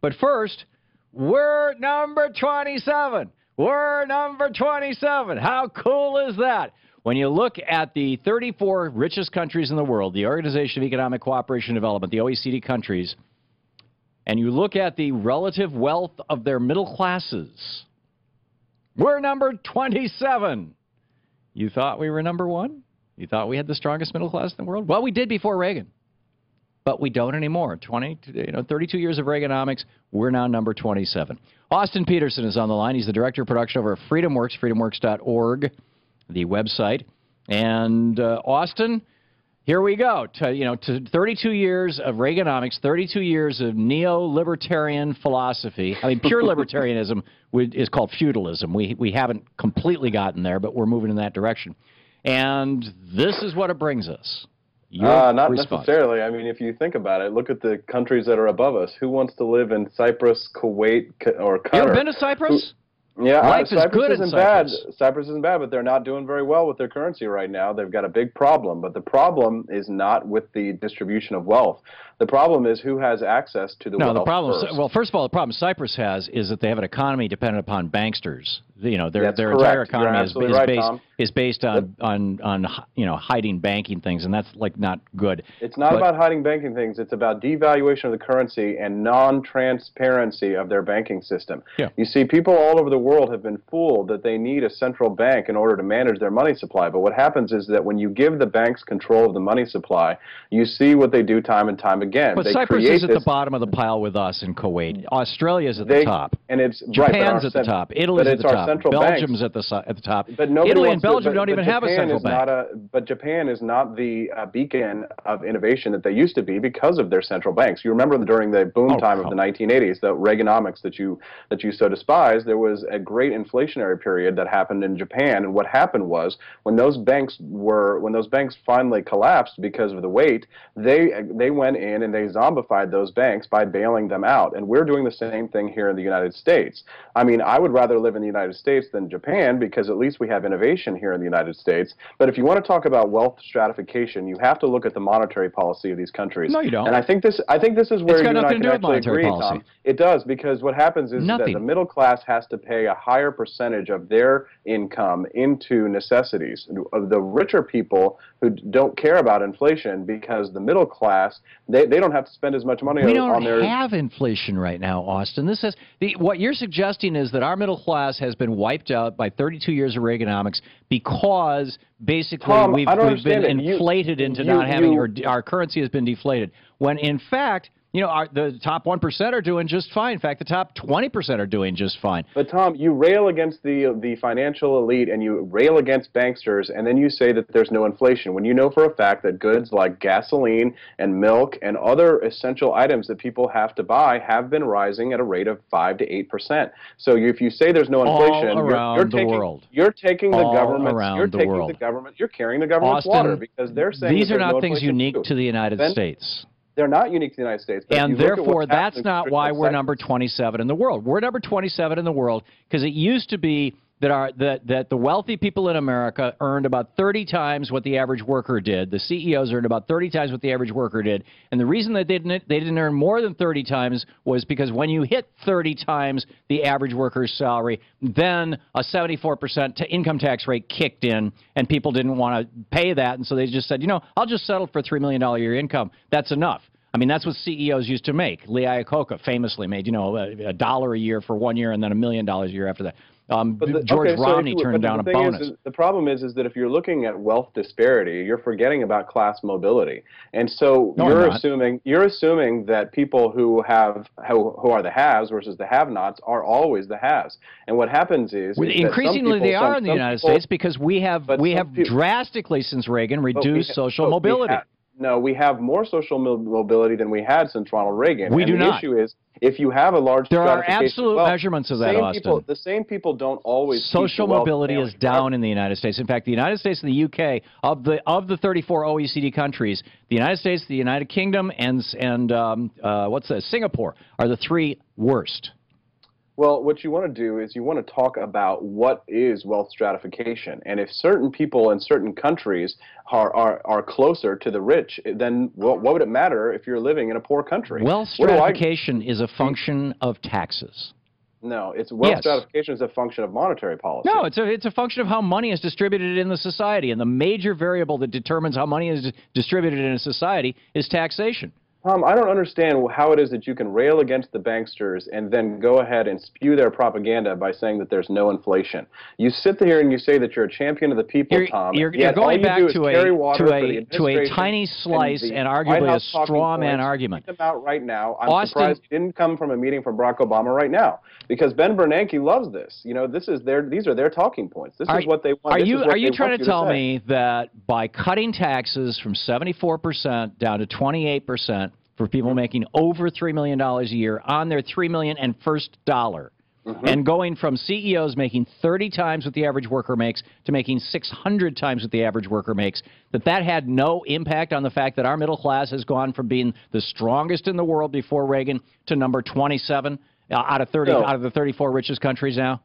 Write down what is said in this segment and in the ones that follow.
But first, we're number 27. We're number 27. How cool is that? When you look at the 34 richest countries in the world, the Organization of Economic Cooperation and Development, the OECD countries, and you look at the relative wealth of their middle classes, we're number 27. You thought we were number one? You thought we had the strongest middle class in the world? Well, we did before Reagan, but we don't anymore. 32 years of Reaganomics, we're now number 27. Austin Petersen is on the line. He's the director of production over at FreedomWorks, freedomworks.org, the website. And Austin, here we go. To 32 years of Reaganomics, 32 years of neo-libertarian philosophy. I mean, pure libertarianism is called feudalism. We haven't completely gotten there, but we're moving in that direction. And this is what it brings us. Not necessarily. I mean, if you think about it, look at the countries that are above us. Who wants to live in Cyprus, Kuwait, or Qatar? You ever been to Cyprus? Life is good in Cyprus. Cyprus isn't bad, but they're not doing very well with their currency right now. They've got a big problem, but the problem is not with the distribution of wealth. The problem is who has access to the wealth. No, the problem. First. Well, first of all, the problem Cyprus has is that they have an economy dependent upon banksters. Their correct. entire economy is based on hiding banking things, and that's not good. It's not about hiding banking things. It's about devaluation of the currency and non-transparency of their banking system. Yeah. You see, people all over the world have been fooled that they need a central bank in order to manage their money supply. But what happens is that when you give the banks control of the money supply, you see what they do time and time again. But Cyprus is at the bottom of the pile with us and Kuwait. Australia's at the top. And it's Japan's at the top. Italy's at the top. Belgium's at the top. But Italy and Belgium don't even have a central bank. But Japan is not the beacon of innovation that they used to be because of their central banks. You remember during the boom time of the 1980s, the Reaganomics that you so despise, there was a great inflationary period that happened in Japan. And what happened was when those banks finally collapsed because of the weight, they went in and they zombified those banks by bailing them out. And we're doing the same thing here in the United States. I mean, I would rather live in the United States than Japan because at least we have innovation here in the United States. But if you want to talk about wealth stratification, you have to look at the monetary policy of these countries. No, you don't. And I think this is where you and I can actually agree, Tom. It does, because what happens is that the middle class has to pay a higher percentage of their income into necessities. The richer people who don't care about inflation, because the middle class, they don't have to spend as much money on their... We don't have inflation right now, Austin. What you're suggesting is that our middle class has been wiped out by 32 years of Reaganomics because basically we've been inflated into not having, our currency has been deflated, when in fact... the top 1% are doing just fine. In fact, the top 20% are doing just fine. But, Tom, you rail against the financial elite and you rail against banksters, and then you say that there's no inflation, when you know for a fact that goods like gasoline and milk and other essential items that people have to buy have been rising at a rate of 5 to 8%. So if you say there's no inflation, you're taking the government, you're carrying the government's water, because they're saying these are not things unique to the United States. They're not unique to the United States. And therefore, that's not why we're number 27 in the world. We're number 27 in the world because it used to be that the wealthy people in America earned about 30 times what the average worker did. The CEOs earned about 30 times what the average worker did. And the reason that they didn't earn more than 30 times was because when you hit 30 times the average worker's salary, then a 74% income tax rate kicked in, and people didn't want to pay that. And so they just said, I'll just settle for $3 million a year income. That's enough. I mean, that's what CEOs used to make. Lee Iacocca famously made, $1 a year for 1 year and then $1 million a year after that. George Romney turned down a bonus. The problem is that if you're looking at wealth disparity, you're forgetting about class mobility, and so you're assuming that people who are the haves versus the have-nots are always the haves. And what happens is increasingly they are in the United States, because we have drastically since Reagan reduced social mobility. No, we have more social mobility than we had since Ronald Reagan. We do not. The issue is, if you have a large there are absolute measurements of that, Austin. The same people don't always. Social mobility is down in the United States. In fact, the United States and the UK, of the 34 OECD countries, the United States, the United Kingdom, and Singapore are the three worst. Well, what you want to do is you want to talk about what is wealth stratification. And if certain people in certain countries are closer to the rich, then what would it matter if you're living in a poor country? Wealth stratification is a function of taxes. No, it's wealth Yes. stratification is a function of monetary policy. No, it's a function of how money is distributed in the society. And the major variable that determines how money is distributed in a society is taxation. Tom, I don't understand how it is that you can rail against the banksters and then go ahead and spew their propaganda by saying that there's no inflation. You sit there and you say that you're a champion of the people, Tom. You're going back to a tiny slice and arguably a straw man argument. Them out right now. I'm surprised he didn't come from a meeting from Barack Obama right now, because Ben Bernanke loves this. You know, these are their talking points. This is what they want. Are you trying to tell me that by cutting taxes from 74% down to 28%, for people making over $3 million a year on their $3 million and first dollar, and going from CEOs making 30 times what the average worker makes to making 600 times what the average worker makes, that had no impact on the fact that our middle class has gone from being the strongest in the world before Reagan to number 27 out of the 34 richest countries now?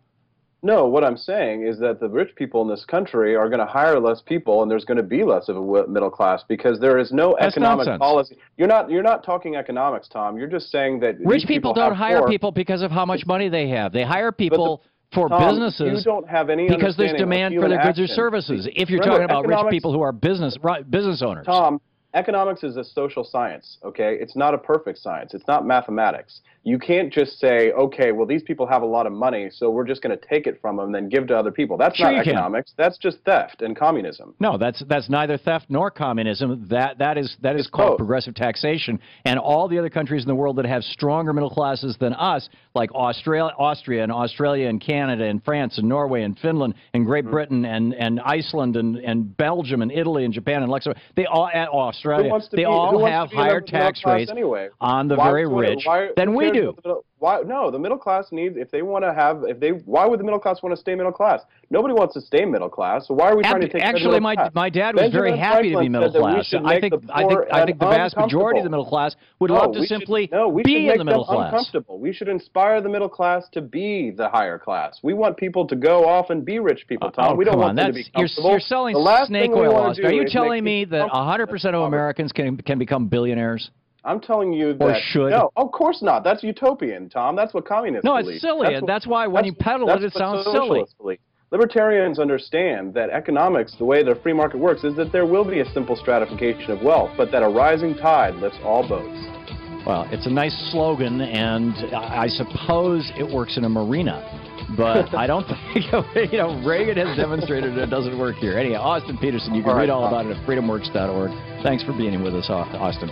No, what I'm saying is that the rich people in this country are going to hire less people, and there's going to be less of a middle class because there is no economic policy. You're not talking economics, Tom. You're just saying that rich people don't hire people because of how much money they have. They hire people for businesses you don't have any because there's demand for their goods or services. If you're talking about rich people who are business owners. Tom, economics is a social science, okay? It's not a perfect science. It's not mathematics. You can't just say, okay, well, these people have a lot of money, so we're just going to take it from them and then give to other people. That's not economics. That's just theft and communism. No, that's neither theft nor communism. That is called progressive taxation. And all the other countries in the world that have stronger middle classes than us, like Austria and Australia and Canada and France and Norway and Finland and Great Britain and Iceland and Belgium and Italy and Japan and Luxembourg, they all have higher tax rates on the very rich than we do. No, the middle class needs, why would the middle class want to stay middle class? Nobody wants to stay middle class, so why are we trying to take Actually, my dad was very happy to be middle class. I think the vast majority of the middle class would love to simply be in the middle class. Uncomfortable. We should inspire the middle class to be the higher class. We want people to go off and be rich people, Tom. We don't want them to be comfortable. You're selling snake oil. Are you telling me that 100% of Americans can become billionaires? I'm telling you that. Or should. No, of course not. That's utopian, Tom. That's what communists believe. No, it's silly. That's why when you peddle it, it sounds silly. Libertarians understand that economics, the way the free market works, is that there will be a simple stratification of wealth, but that a rising tide lifts all boats. Well, it's a nice slogan, and I suppose it works in a marina. But I don't think, Reagan has demonstrated it doesn't work here. Anyhow, Austin Petersen, you can read all about it at freedomworks.org. Thanks for being with us, Austin.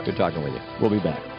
Good talking with you. We'll be back.